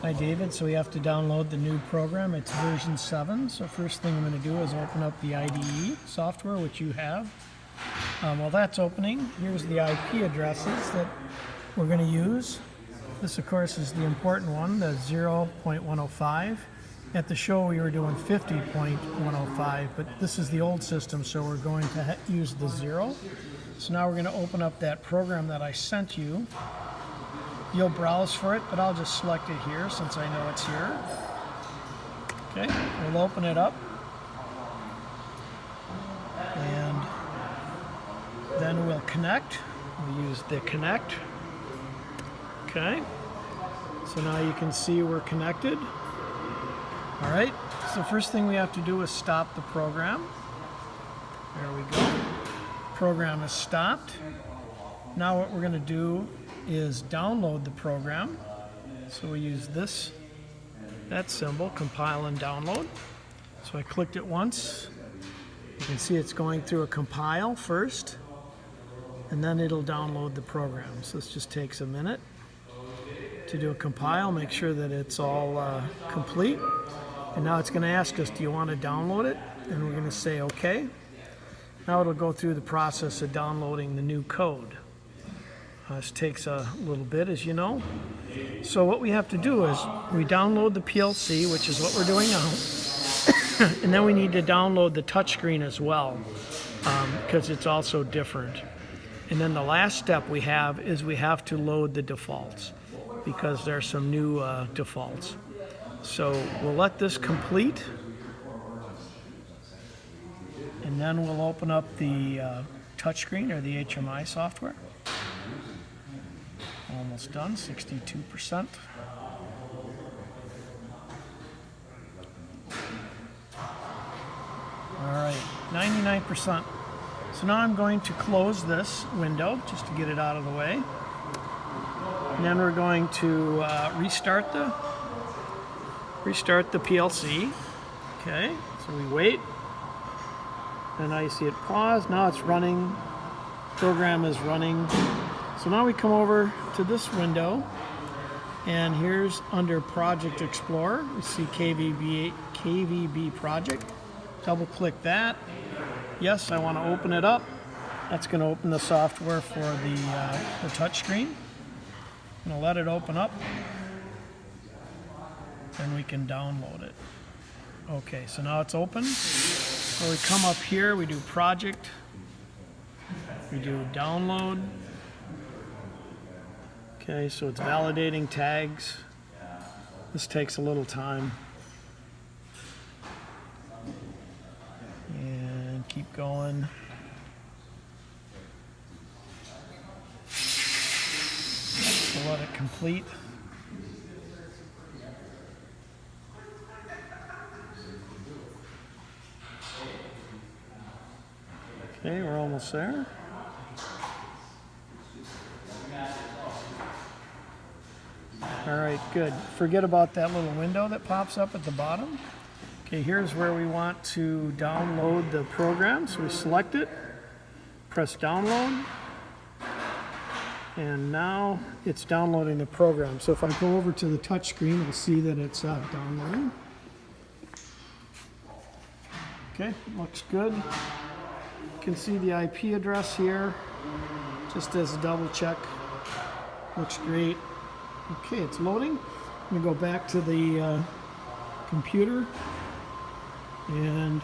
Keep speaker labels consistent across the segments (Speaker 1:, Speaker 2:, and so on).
Speaker 1: Hi David, so we have to download the new program. It's version 7. So first thing I'm going to do is open up the IDE software, which you have. While that's opening, here's the IP addresses that we're going to use. This of course is the important one, the 0.105. At the show we were doing 50.105, but this is the old system, so we're going to use the 0. So now we're going to open up that program that I sent you. You'll browse for it, but I'll just select it here since I know it's here. Okay, we'll open it up. And then we'll connect. We'll use the connect. Okay, so now you can see we're connected. All right, so first thing we have to do is stop the program. There we go. Program is stopped. Now what we're going to do is download the program. So we use that symbol, compile and download. So I clicked it once. You can see it's going through a compile first, and then it'll download the program. So this just takes a minute to do a compile, make sure that it's all complete. And now it's going to ask us, do you want to download it? And we're going to say okay. Now it'll go through the process of downloading the new code. This takes a little bit, as you know. So what we have to do is we download the PLC, which is what we're doing now. And then we need to download the touchscreen as well, because it's also different. And then the last step we have is we have to load the defaults, because there are some new defaults. So we'll let this complete, and then we'll open up the touchscreen or the HMI software. Almost done, 62%. All right, 99%. So now I'm going to close this window just to get it out of the way. And then we're going to restart the PLC. Okay, so we wait. And now you see it pause. Now it's running. Program is running. So now we come over to this window, and here's under Project Explorer. We see KVB Project. Double click that. Yes, I want to open it up. That's going to open the software for the touchscreen. I'm going to let it open up, and we can download it. Okay, so now it's open. So we come up here, we do Project, we do Download. Okay, so it's validating tags. This takes a little time. And keep going. So let it complete. Okay, we're almost there. All right, good. Forget about that little window that pops up at the bottom. Okay, here's where we want to download the program. So we select it, press download, and now it's downloading the program. So if I go over to the touch screen, we'll see that it's downloading. Okay, looks good. You can see the IP address here, just as a double check. Looks great. Okay, it's loading. I'm going to go back to the computer, and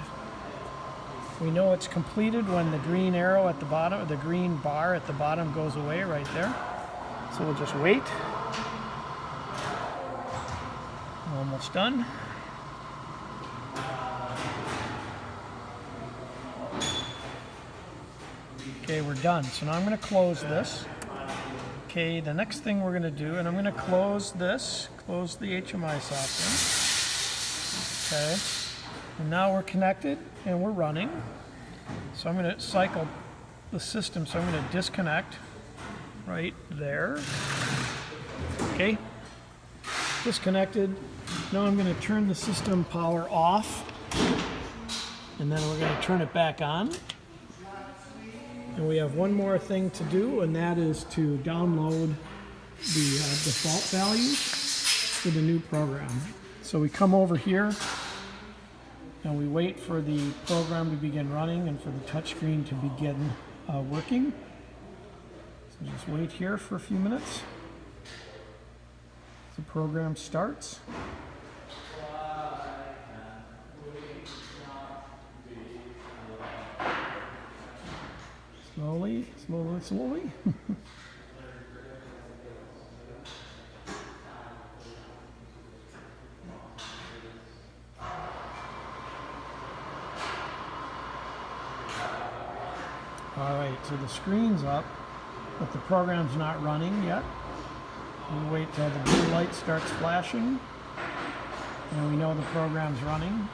Speaker 1: we know it's completed when the green arrow at the bottom, or the green bar at the bottom goes away right there. So we'll just wait. Almost done. Okay, we're done. So now I'm going to close this. Okay, the next thing we're going to do, and I'm going to close this, close the HMI software. Okay, and now we're connected and we're running. So I'm going to cycle the system, so I'm going to disconnect right there. Okay, disconnected. Now I'm going to turn the system power off, and then we're going to turn it back on. And we have one more thing to do, and that is to download the default values. with the new program. So we come over here and we wait for the program to begin running and for the touchscreen to begin working. So just wait here for a few minutes. The program starts. Slowly, slowly, slowly. All right, so the screen's up, but the program's not running yet. We wait till the blue light starts flashing, and we know the program's running.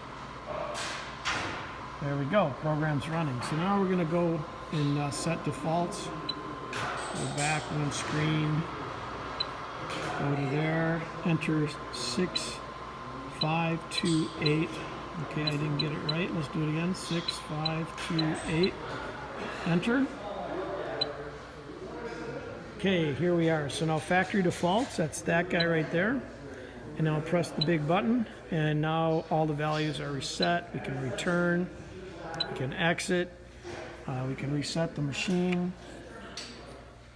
Speaker 1: There we go, program's running. So now we're gonna go and set defaults. Go back one screen, go to there, enter 6528. Okay, I didn't get it right. Let's do it again, 6528. Enter. Okay, here we are. So now factory defaults, that's that guy right there. And now press the big button, and now all the values are reset. We can return, we can exit, we can reset the machine.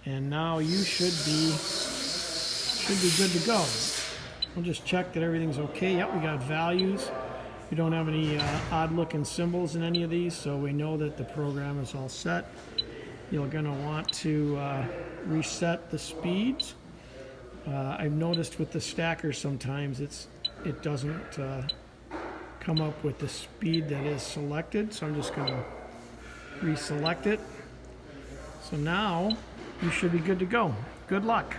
Speaker 1: And now you should be good to go. We'll just check that everything's okay. Yep, we got values. We don't have any odd looking symbols in any of these, so we know that the program is all set. You're gonna want to reset the speeds. I've noticed with the stacker sometimes it doesn't come up with the speed that is selected, so I'm just gonna reselect it. So now you should be good to go. Good luck.